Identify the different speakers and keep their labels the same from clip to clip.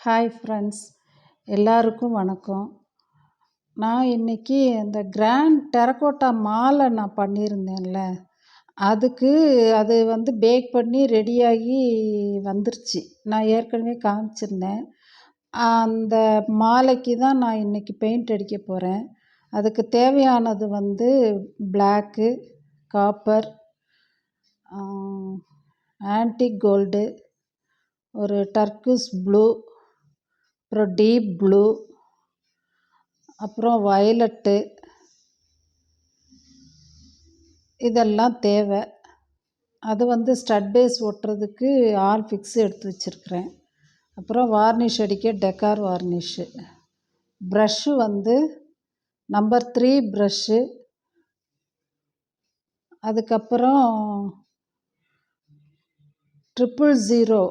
Speaker 1: Hi friends, எல்லாருக்கும் வணக்கம். நான் இன்றைக்கி அந்த கிராண்ட் டெரகோட்டா மாலை நான் பண்ணியிருந்தேன்ல, அதுக்கு அது பேக் பண்ணி ரெடியாகி வந்துருச்சு. நான் ஏற்கனவே காமிச்சிருந்தேன். அந்த மாலைக்கு தான் நான் இன்றைக்கி பெயிண்ட் அடிக்க போகிறேன். அதுக்கு தேவையானது பிளாக்கு, காப்பர், ஆன்டிக் கோல்டு, ஒரு டர்க்கிஷ் ப்ளூ, அப்புறம் டீப் ப்ளூ, அப்புறம் வயலட்டு, இதெல்லாம் தேவை. அது ஸ்டட் பேஸ் ஒட்டுறதுக்கு ஆல் ஃபிக்ஸ் எடுத்து வச்சுருக்கிறேன். அப்புறம் வார்னிஷ் அடிக்க decor varnish, brush number 3 brush, அதுக்கப்புறம் 000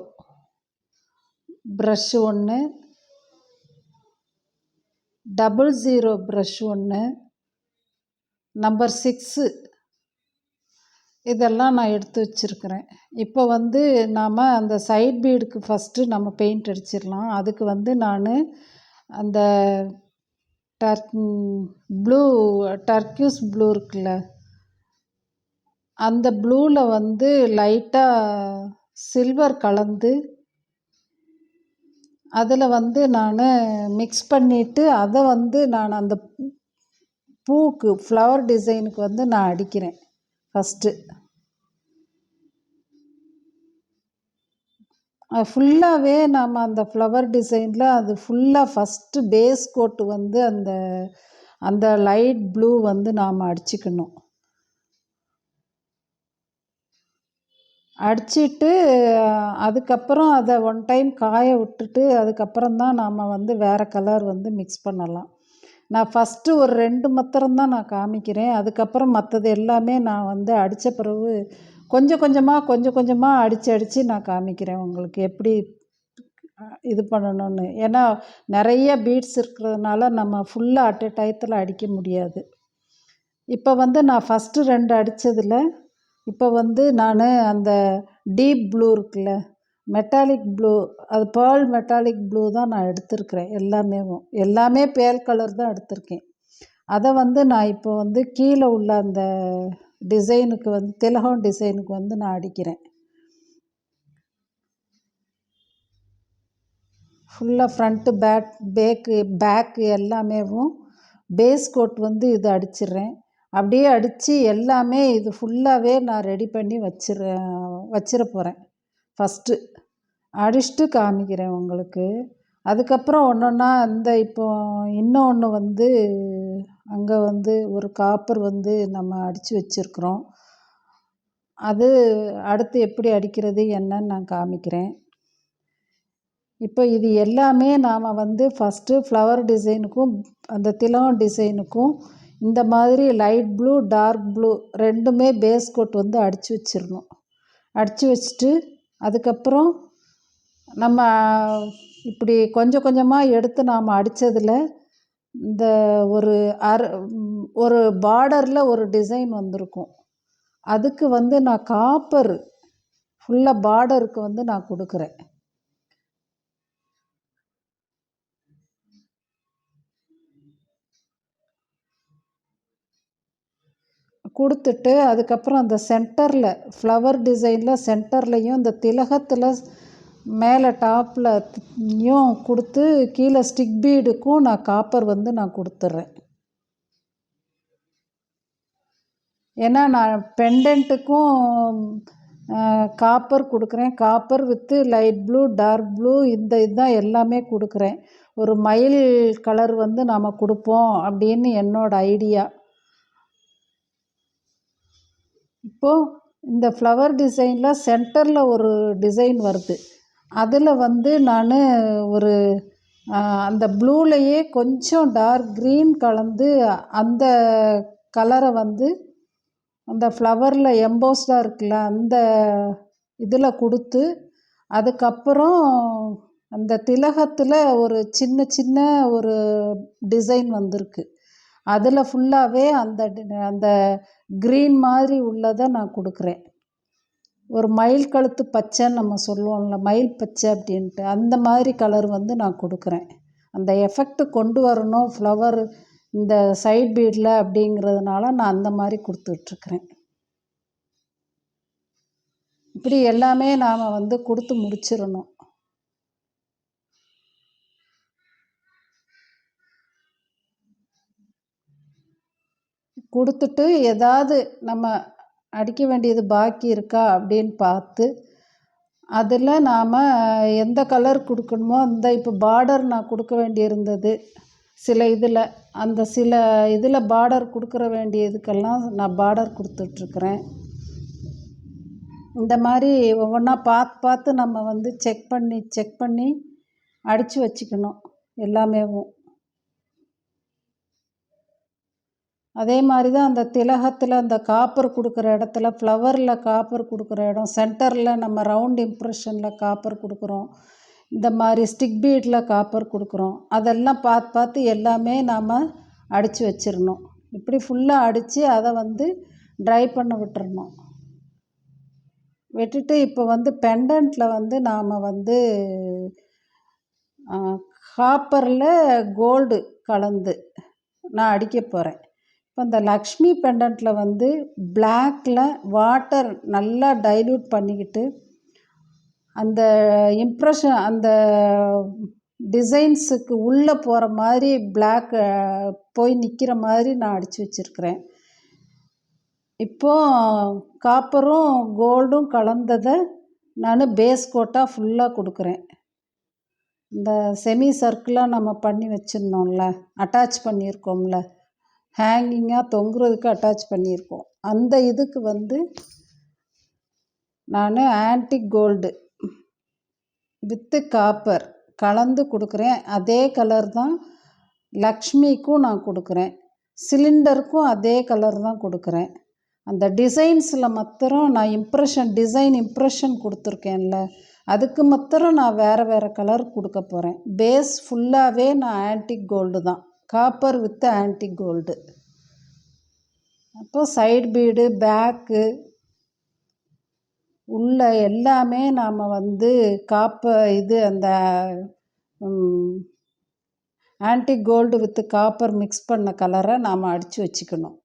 Speaker 1: ப்ரஷ்ஷு ஒன்று, 00 ப்ரஷ் ஒன்று, நம்பர் 6, இதெல்லாம் நான் எடுத்து வச்சுருக்கிறேன். இப்போ நாம் அந்த சைட் பீடுக்கு ஃபஸ்ட்டு நம்ம பெயிண்ட் அடிச்சிடலாம். அதுக்கு நான் அந்த டர்க்கிஷ் ப்ளூ இருக்குல்ல, அந்த ப்ளூவில் லைட்டாக சில்வர் கலந்து அதில் நான் மிக்ஸ் பண்ணிவிட்டு அதை நான் அந்த பூக்கு ஃப்ளவர் டிசைனுக்கு நான் அடிக்கிறேன். ஃபஸ்ட்டு ஃபுல்லாகவே நாம் அந்த ஃப்ளவர் டிசைனில் அது ஃபுல்லாக ஃபஸ்ட்டு பேஸ் கோட்டு அந்த அந்த லைட் ப்ளூ நாம் அடிச்சுக்கணும். அடிச்சிட்டு அதுக்கப்புறம் அதை ஒன் டைம் காய விட்டுட்டு அதுக்கப்புறம் தான் நாம் வேறு கலர் மிக்ஸ் பண்ணலாம். நான் ஃபஸ்ட்டு ஒரு 2 மாத்திரம்தான் நான் காமிக்கிறேன். அதுக்கப்புறம் மற்றது எல்லாமே நான் அடித்த பிறகு கொஞ்சம் கொஞ்சமாக அடித்து நான் காமிக்கிறேன் உங்களுக்கு எப்படி இது பண்ணணும்னு. ஏன்னா நிறைய பீட்ஸ் இருக்கிறதுனால நம்ம ஃபுல்லாக அட் எ டயத்தில் அடிக்க முடியாது. இப்போ நான் ஃபஸ்ட்டு 2 அடித்ததில் இப்போ நான் அந்த டீப் ப்ளூ இருக்குல்ல, மெட்டாலிக் ப்ளூ, அது பேர்ல் மெட்டாலிக் ப்ளூ தான் நான் எடுத்திருக்கிறேன். எல்லாமே பேல் கலர் தான் எடுத்திருக்கேன். அதை நான் இப்போ கீழே உள்ள அந்த டிசைனுக்கு திலகம் டிசைனுக்கு நான் அடிக்கிறேன். ஃபுல்லாக ஃப்ரண்ட்டு பேக்கு எல்லாமேவும் பேஸ் கோட் இது அடிச்சிடுறேன். அப்படியே அடித்து எல்லாமே இது ஃபுல்லாகவே நான் ரெடி பண்ணி வச்சிட போகிறேன். ஃபஸ்ட்டு அடிச்சுட்டு காமிக்கிறேன் உங்களுக்கு. அதுக்கப்புறம் ஒன்றொன்னா இப்போ இன்னொன்று அங்கே ஒரு காப்பர் நம்ம அடித்து வச்சுருக்குறோம். அது அடுத்து எப்படி அடிக்கிறது என்னன்னு நான் காமிக்கிறேன். இப்போ இது எல்லாமே நாம் ஃபஸ்ட்டு ஃப்ளவர் டிசைனுக்கும் அந்த திலகம் டிசைனுக்கும் இந்த மாதிரி லைட் ப்ளூ, டார்க் ப்ளூ ரெண்டுமே பேஸ் கோட் அடித்து வச்சிடணும். அடித்து வச்சுட்டு அதுக்கப்புறம் நம்ம இப்படி கொஞ்சம் கொஞ்சமாக எடுத்து நாம் அடித்ததில் இந்த ஒரு பார்டரில் ஒரு டிசைன் வந்திருக்கும். அதுக்கு நான் காப்பர் ஃபுல்லாக பார்டருக்கு நான் கொடுக்குறேன். கொடுத்துட்டு அதுக்கப்புறம் அந்த சென்டரில் ஃப்ளவர் டிசைனில் சென்டர்லேயும் இந்த திலகத்தில் மேலே டாப்லையும் கொடுத்து கீழே ஸ்டிக் பீடுக்கும் நான் காப்பர் நான் கொடுத்துட்றேன். ஏன்னா நான் பெண்டன்ட்டுக்கும் காப்பர் கொடுக்குறேன். Copper with light blue, dark blue இதுதான் எல்லாமே கொடுக்குறேன். ஒரு மயில் கலர் நாம் கொடுப்போம் அப்படின்னு என்னோட ஐடியா. இப்போது இந்த ஃப்ளவர் டிசைனில் சென்டரில் ஒரு டிசைன் வருது. அதில் நான் ஒரு அந்த ப்ளூலையே கொஞ்சம் டார்க் க்ரீன் கலந்து அந்த கலரை அந்த ஃப்ளவரில் எம்போஸ்டாக இருக்குல்ல அந்த இதில் கொடுத்து அதுக்கப்புறம் அந்த திலகத்தில் ஒரு சின்ன ஒரு டிசைன் வந்திருக்கு. அதில் ஃபுல்லாகவே அந்த க்ரீன் மாதிரி உள்ளதை நான் கொடுக்குறேன். ஒரு மயில் கழுத்து பச்சைன்னு நம்ம சொல்லுவோம்ல, மயில் பச்சை அப்படின்ட்டு, அந்த மாதிரி கலர் வந்து நான் கொடுக்குறேன். அந்த எஃபெக்ட் கொண்டு வரணும் ஃப்ளவர் இந்த சைட் பீடில் அப்படிங்கிறதுனால நான் அந்த மாதிரி கொடுத்துட்ருக்குறேன். இப்படி எல்லாமே நாம் வந்து கொடுத்து முடிச்சிடணும். கொடுத்துட்டு ஏதாவது நம்ம அடிக்க வேண்டியது பாக்கி இருக்கா அப்படின்னு பார்த்து அதில் நாம் எந்த கலர் கொடுக்கணுமோ அந்த இப்போ பார்டர் நான் கொடுக்க வேண்டியிருந்தது சில இதில், அந்த சில இதில் பார்டர் கொடுக்குற வேண்டியதுக்கெல்லாம் நான் பார்டர் கொடுத்துட்ருக்குறேன். இந்த மாதிரி ஒவ்வொன்றா பார்த்து பார்த்து நம்ம வந்து செக் பண்ணி அடித்து வச்சுக்கணும் எல்லாமேவும். அதே மாதிரி தான் அந்த திலகத்தில் அந்த காப்பர் கொடுக்குற இடத்துல, ஃப்ளவரில் காப்பர் கொடுக்குற இடம், சென்டரில் நம்ம ரவுண்ட் இம்ப்ரெஷனில் காப்பர் கொடுக்குறோம், இந்த மாதிரி ஸ்டிக் பீடில் காப்பர் கொடுக்குறோம். அதெல்லாம் பார்த்து எல்லாமே நாம் அடித்து வச்சிடணும். இப்படி ஃபுல்லாக அடித்து அதை வந்து ட்ரை பண்ண விட்டுறணும். விட்டுட்டு இப்போ வந்து பெண்டன்ட்டில் வந்து நாம் வந்து காப்பரில் கோல்டு கலந்து நான் அடிக்க போகிறேன். இப்போ இந்த லக்ஷ்மி பெண்டன்ட்டில் வந்து பிளாக்கில் வாட்டர் நல்லா டைல்யூட் பண்ணிக்கிட்டு அந்த இம்ப்ரெஷன் அந்த டிசைன்ஸுக்கு உள்ளே போகிற மாதிரி பிளாக் போய் நிற்கிற மாதிரி நான் அடித்து வச்சுருக்கிறேன். இப்போது காப்பரும் கோல்டும் கலந்ததை நான் பேஸ் கோட்டாக ஃபுல்லாக கொடுக்குறேன். இந்த செமி சர்க்கிளாக நம்ம பண்ணி வச்சுருந்தோம்ல, அட்டாச் பண்ணியிருக்கோம்ல, ஹேங்கிங்காக தொங்குறதுக்கு அட்டாச் பண்ணியிருக்கோம், அந்த இதுக்கு வந்து நான் ஆன்டிக் கோல்டு வித்து காப்பர் கலந்து கொடுக்குறேன். அதே கலர் தான் லக்ஷ்மிக்கும் நான் கொடுக்குறேன், சிலிண்டருக்கும் அதே கலர் தான் கொடுக்குறேன். அந்த டிசைன்ஸில் மாத்திரம் நான் டிசைன் இம்ப்ரெஷன் கொடுத்துருக்கேன்ல, அதுக்கு மாத்திரம் நான் வேறு கலர் கொடுக்க போகிறேன். பேஸ் ஃபுல்லாகவே நான் ஆன்டிக் கோல்டு தான், காப்பர் வித் ஆன்டிக் கோல்டு. அப்போ சைடு பீடு, பேக்கு, உள்ள எல்லாமே நாம் வந்து இது அந்த antique gold with copper mix பண்ண கலரை நாம் அடித்து வச்சுக்கணும்.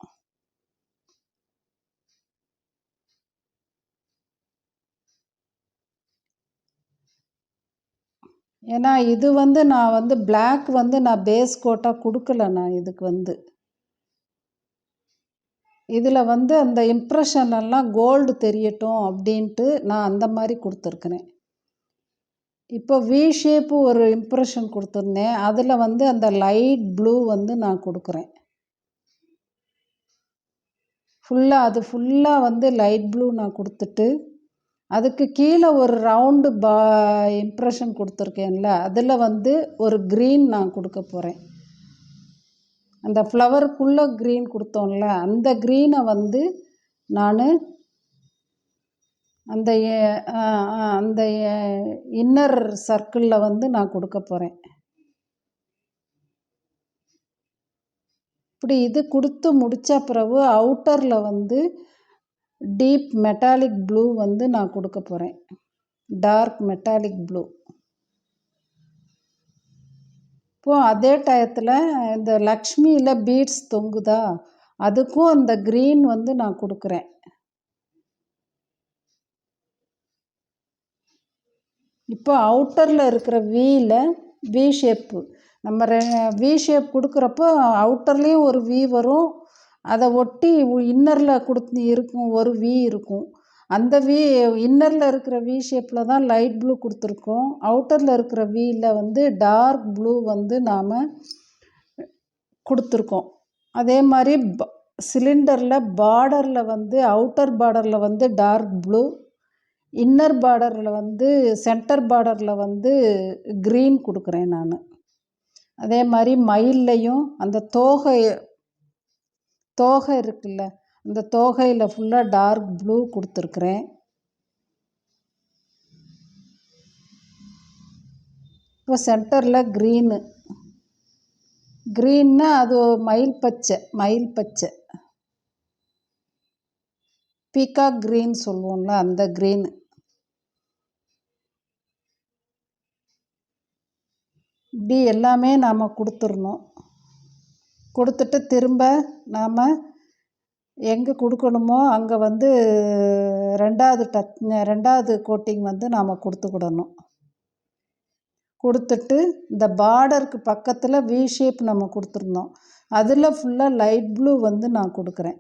Speaker 1: ஏன்னா இது வந்து நான் வந்து பிளாக் வந்து நான் பேஸ் கோட்டாக கொடுக்கல. நான் இதுக்கு வந்து இதில் வந்து அந்த இம்ப்ரெஷன் எல்லாம் கோல்டு தெரியட்டும் அப்படின்ட்டு நான் அந்த மாதிரி கொடுத்துருக்குறேன். இப்போ வி ஷேப்பு ஒரு இம்ப்ரெஷன் கொடுத்துருந்தேன், அதில் வந்து அந்த லைட் ப்ளூ வந்து நான் கொடுக்குறேன். அது ஃபுல்லாக வந்து லைட் ப்ளூ நான் கொடுத்துட்டு அதுக்கு கீழே ஒரு ரவுண்டு இம்ப்ரெஷன் கொடுத்துருக்கேன்ல, அதில் வந்து ஒரு க்ரீன் நான் கொடுக்க போகிறேன். அந்த ஃப்ளவருக்குள்ளே க்ரீன் கொடுத்தோம்ல, அந்த க்ரீனை வந்து நான் அந்த அந்த இன்னர் சர்க்கிளில் வந்து நான் கொடுக்க போகிறேன். இப்படி இது கொடுத்து முடித்த பிறகு அவுட்டரில் வந்து டீப் மெட்டாலிக் ப்ளூ வந்து நான் கொடுக்க போகிறேன், டார்க் மெட்டாலிக் ப்ளூ. இப்போது அதே டயத்தில் இந்த லக்ஷ்மியில் பீட்ஸ் தொங்குதா, அதுக்கும் அந்த க்ரீன் வந்து நான் கொடுக்குறேன். இப்போ அவுட்டரில் இருக்கிற வி ஷேப்பு நம்ம வி ஷேப் கொடுக்குறப்போ அவுட்டர்லேயும் ஒரு வி வரும், அதை ஒட்டி இன்னரில் இருக்கும் ஒரு வி இருக்கும். அந்த இன்னரில் இருக்கிற வி ஷேப்பில் தான் லைட் ப்ளூ கொடுத்துருக்கோம். அவுட்டரில் இருக்கிற வியில் வந்து டார்க் ப்ளூ வந்து நாம் கொடுத்துருக்கோம். அதே மாதிரி சிலிண்டரில் பார்டரில் வந்து அவுட்டர் பார்டரில் வந்து டார்க் ப்ளூ, இன்னர் பார்டரில் வந்து சென்டர் பார்டரில் வந்து க்ரீன் கொடுக்குறேன் நான். அதே மாதிரி மயில்லையும் அந்த தோகை இருக்குல்ல, அந்த தோகையில் ஃபுல்லாக டார்க் ப்ளூ கொடுத்துருக்குறேன். இப்போ சென்டரில் க்ரீன்னா அது மயில் பச்சை. பீகாக் க்ரீன் சொல்லுவோம்ல, அந்த க்ரீன். இப்படி எல்லாமே நாம் கொடுத்துடணும். கொடுத்துட்டு திரும்ப நாம் எங்கே கொடுக்கணுமோ அங்கே வந்து ரெண்டாவது கோட்டிங் வந்து நாம் கொடுத்துக்கிடணும். கொடுத்துட்டு இந்த பார்டருக்கு பக்கத்தில் வி ஷேப் நம்ம கொடுத்துருந்தோம், அதில் ஃபுல்லாக லைட் ப்ளூ வந்து நான் கொடுக்குறேன்.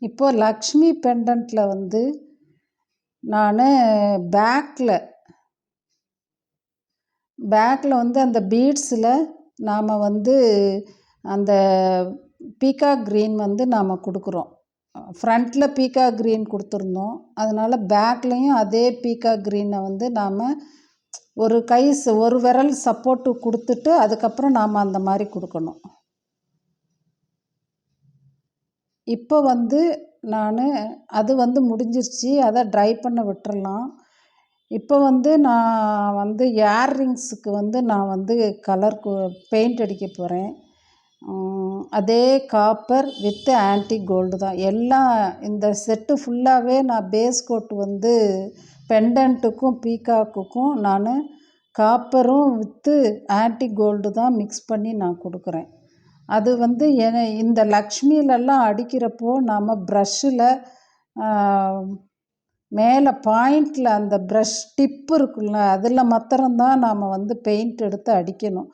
Speaker 1: இப்போது லக்ஷ்மி பெண்டன்ட்டில் வந்து நான் பேக்கில் வந்து அந்த பீட்ஸில் நாம் வந்து அந்த பீகாக் க்ரீன் வந்து நாம் கொடுக்குறோம். ஃப்ரண்ட்டில் பீகாக் க்ரீன் கொடுத்துருந்தோம், அதனால் பேக்லேயும் அதே பீகாக் க்ரீனை வந்து நாம் ஒரு விரல் சப்போர்ட்டு கொடுத்துட்டு அதுக்கப்புறம் நாம் அந்த மாதிரி கொடுக்கணும். இப்போ வந்து நான் அது வந்து முடிஞ்சிருச்சு, அதை ட்ரை பண்ண விட்டுறலாம். இப்போ வந்து நான் வந்து இயர்ரிங்ஸுக்கு வந்து நான் வந்து பெயிண்ட் அடிக்க போகிறேன். அதே காப்பர் வித் ஆன்டிக் கோல்டு தான். எல்லாம் இந்த செட்டு ஃபுல்லாகவே நான் பேஸ் கோட் வந்து பெண்டன்ட்டுக்கும் பீகாக்குக்கும் நான் காப்பரும் வித்து ஆன்டிக் கோல்டு தான் மிக்ஸ் பண்ணி நான் கொடுக்குறேன். அது வந்து இந்த லக்ஷ்மியிலெல்லாம் அடிக்கிறப்போ நாம் ப்ரஷ்ஷில் மேலே பாயிண்டில் அந்த ப்ரஷ் டிப்பு இருக்குல்ல, அதில் மாத்திரம்தான் நாம் வந்து பெயிண்ட் எடுத்து அடிக்கணும்.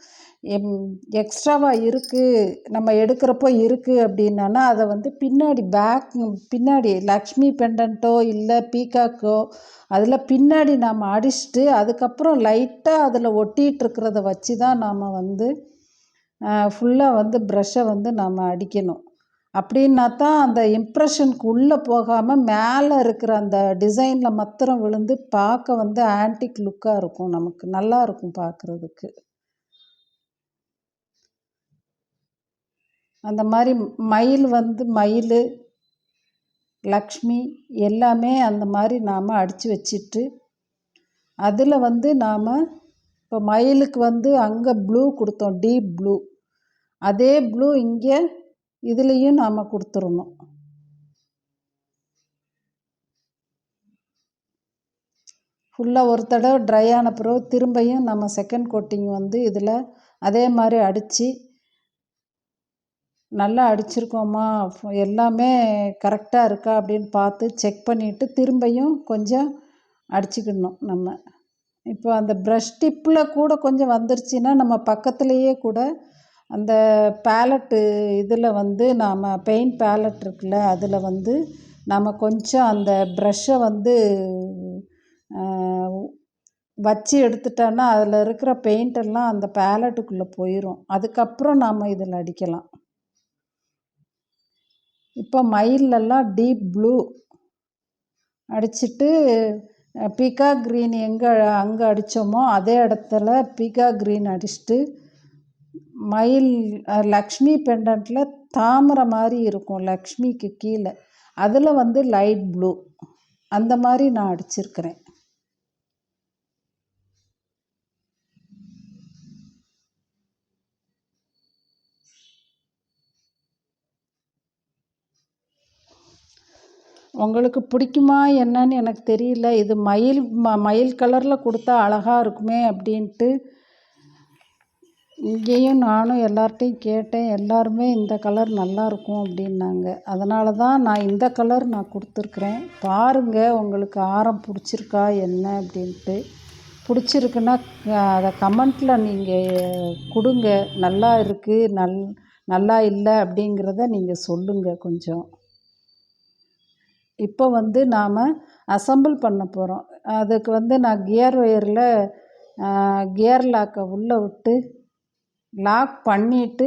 Speaker 1: எக்ஸ்ட்ராவாக இருக்குது நம்ம எடுக்கிறப்போ இருக்குது அப்படின்னா அதை வந்து பின்னாடி லக்ஷ்மி பெண்டன்ட்டோ இல்லை பீகாக்கோ அதில் பின்னாடி நாம் அடிச்சுட்டு அதுக்கப்புறம் லைட்டாக அதில் ஒட்டிகிட்ருக்கிறத வச்சு தான் நாம் வந்து ஃபுல்லாக வந்து ப்ரஷ்ஷை வந்து நாம் அடிக்கணும். அப்படின்னா தான் அந்த இம்ப்ரெஷனுக்கு உள்ளே போகாமல் மேலே இருக்கிற அந்த டிசைனில் மாத்திரம் விழுந்து பார்க்க வந்து ஆன்டிக் லுக்காக இருக்கும், நமக்கு நல்லா இருக்கும் பார்க்குறதுக்கு. அந்த மாதிரி மயில் லக்ஷ்மி எல்லாமே அந்த மாதிரி நாம் அடித்து வச்சிட்டு அதில் வந்து நாம் இப்போ மயிலுக்கு வந்து அங்கே ப்ளூ கொடுத்தோம், டீப் ப்ளூ, அதே ப்ளூ இங்கே இதுலேயும் நாம் கொடுத்துடணும். ஃபுல்லாக ஒரு தடவை ட்ரை ஆன பிறகு திரும்பியும் நம்ம செகண்ட் கோட்டிங் வந்து இதில் அதே மாதிரி அடித்து நல்லா அடிச்சிருக்கோமா, எல்லாமே கரெக்டாக இருக்கா அப்படின்னு பார்த்து செக் பண்ணிவிட்டு திரும்பியும் கொஞ்சம் அடிச்சுக்கிடணும் நம்ம. இப்போ அந்த ப்ரஷ் டிப்பில் கூட கொஞ்சம் வந்துருச்சுன்னா நம்ம பக்கத்துலேயே கூட அந்த பேலட்டு இதில் வந்து நாம் பெயிண்ட் பேலட் இருக்குல்ல, அதில் வந்து நம்ம கொஞ்சம் அந்த ப்ரஷ்ஷை வந்து வச்சு எடுத்துட்டோன்னா அதில் இருக்கிற பெயிண்டெல்லாம் அந்த பேலட்டுக்குள்ளே போயிடும். அதுக்கப்புறம் நாம் இதில் அடிக்கலாம். இப்போ மயிலெல்லாம் டீப் ப்ளூ அடிச்சுட்டு பீகாக் க்ரீன் அங்கே அடித்தோமோ அதே இடத்துல பீகாக் க்ரீன் அடிச்சுட்டு லக்ஷ்மி பெண்டன்ட்டில் தாமரை மாதிரி இருக்கும் லக்ஷ்மிக்கு கீழே, அதில் வந்து லைட் ப்ளூ அந்த மாதிரி நான் அடிச்சிருக்கிறேன். உங்களுக்கு பிடிக்குமா என்னன்னு எனக்கு தெரியல. இது மயில் கலரில் கொடுத்தா அழகாக இருக்குமே அப்படின்ட்டு இங்கேயும் நானும் எல்லார்ட்டையும் கேட்டேன், எல்லாருமே இந்த கலர் நல்லாயிருக்கும் அப்படின்னாங்க. அதனால தான் நான் இந்த கலர் நான் கொடுத்துருக்குறேன். பாருங்கள் உங்களுக்கு ஆரம் பிடிச்சிருக்கா என்ன அப்படின்ட்டு. பிடிச்சிருக்குன்னா அதை கமெண்ட்டில் நீங்கள் கொடுங்க, நல்லா இருக்குது நல்லா இல்லை அப்படிங்கிறத நீங்கள் சொல்லுங்கள் கொஞ்சம். இப்போ வந்து நாம் அசம்பிள் பண்ண போகிறோம். அதுக்கு வந்து நான் கியர் ஒயரில் கியர் லாக்கை உள்ளே விட்டு லாக் பண்ணிவிட்டு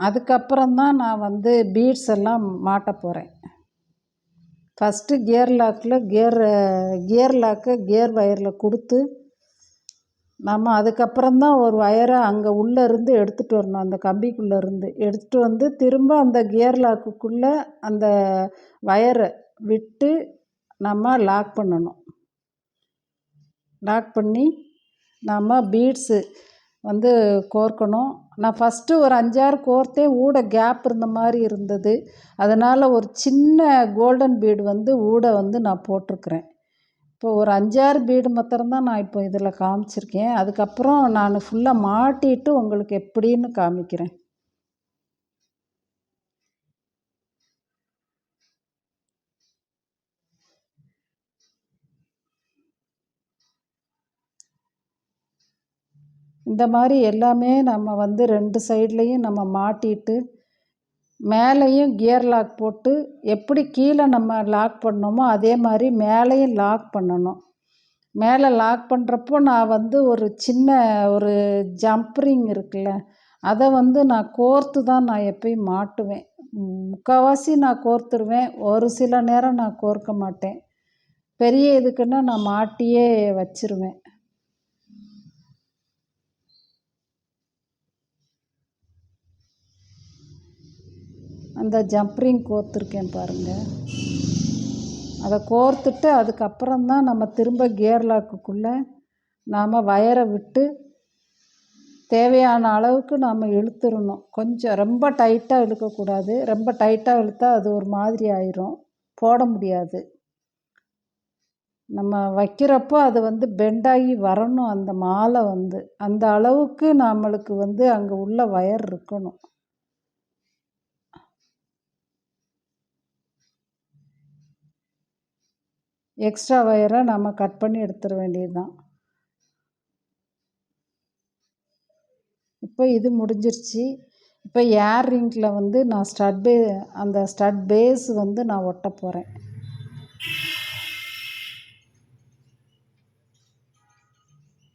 Speaker 1: அதுக்கப்புறம்தான் நான் வந்து பீட்ஸ் எல்லாம் மாட்ட போகிறேன். ஃபஸ்ட்டு கியர் லாக்கை கியர் ஒயரில் கொடுத்து நம்ம அதுக்கப்புறம்தான் ஒரு வயரை அங்கே உள்ளே இருந்து எடுத்துகிட்டு வரணும். அந்த கம்பிக்குள்ளே இருந்து எடுத்துகிட்டு வந்து திரும்ப அந்த கியர் லாக்குக்குள்ளே அந்த வயரை விட்டு நம்ம லாக் பண்ணணும். லாக் பண்ணி நம்ம பீட்ஸு வந்து கோர்க்கணும். நான் ஃபஸ்ட்டு ஒரு 5-6 கோர்த்தேன். ஊட கேப் இருந்த மாதிரி இருந்தது. அதனால் ஒரு சின்ன கோல்டன் பீடு வந்து ஊட வந்து நான் போட்டிருக்கிறேன். இப்போ ஒரு 5-6 பீடு மாத்திரம்தான் நான் இப்போ இதில் காமிச்சிருக்கேன். அதுக்கப்புறம் நான் ஃபுல்லாக மாட்டிட்டு உங்களுக்கு எப்படின்னு காமிக்கிறேன். இந்த மாதிரி எல்லாமே நம்ம வந்து 2 சைட்லேயும் நம்ம மாட்டிட்டு மேலேயும் கியர் லாக் போட்டு எப்படி கீழே நம்ம லாக் பண்ணோமோ அதே மாதிரி மேலேயும் லாக் பண்ணணும். மேலே லாக் பண்ணுறப்போ நான் வந்து ஒரு சின்ன ஒரு ஜம்ப்ரிங் இருக்குல்ல, அதை வந்து நான் கோர்த்து தான் நான் எப்பயும் மாட்டுவேன். முக்கால்வாசி நான் கோர்த்துருவேன். ஒரு சில நேரம் நான் கோர்க்க மாட்டேன். பெரிய இதுக்குன்னா நான் மாட்டியே வச்சிருவேன். அந்த ஜம்ப்ரிங் கோர்த்துருக்கேன் பாருங்கள். அதை கோர்த்துட்டு அதுக்கப்புறம்தான் நம்ம திரும்ப கியர் லாக்குக்குள்ளே நாம் வயரை விட்டு தேவையான அளவுக்கு நாம் இழுத்துடணும். கொஞ்சம் ரொம்ப டைட்டாக இழுக்கக்கூடாது. ரொம்ப டைட்டாக இழுத்தா அது ஒரு மாதிரி ஆயிரும், போட முடியாது. நம்ம வைக்கிறப்போ அது வந்து பெண்டாகி வரணும். அந்த மாலை வந்து அந்த அளவுக்கு நம்மளுக்கு வந்து அங்கே உள்ள வயர் இருக்கணும். எக்ஸ்ட்ரா வயரை நம்ம கட் பண்ணி எடுத்துட வேண்டியது தான். இப்போ இது முடிஞ்சிருச்சு. இப்போ ஏர் ரிங்கில் வந்து நான் அந்த ஸ்டட் பேஸ் வந்து நான் ஒட்ட போகிறேன்.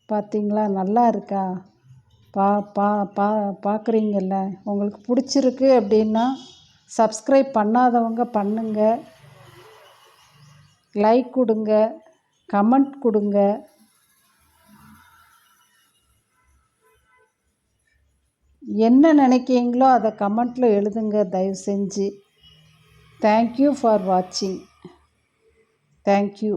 Speaker 1: பார்த்தீங்களா, நல்லா இருக்கா? பார்க்குறீங்கல்ல. உங்களுக்கு பிடிச்சிருக்கு அப்படின்னா சப்ஸ்கிரைப் பண்ணாதவங்க பண்ணுங்க, லைக் கொடுங்க, கமெண்ட் கொடுங்க. என்ன நினைக்கிறீங்களோ அதை கமெண்ட்டில் எழுதுங்க தயவு செஞ்சு. தேங்க்யூ ஃபார் வாட்சிங். தேங்க்யூ.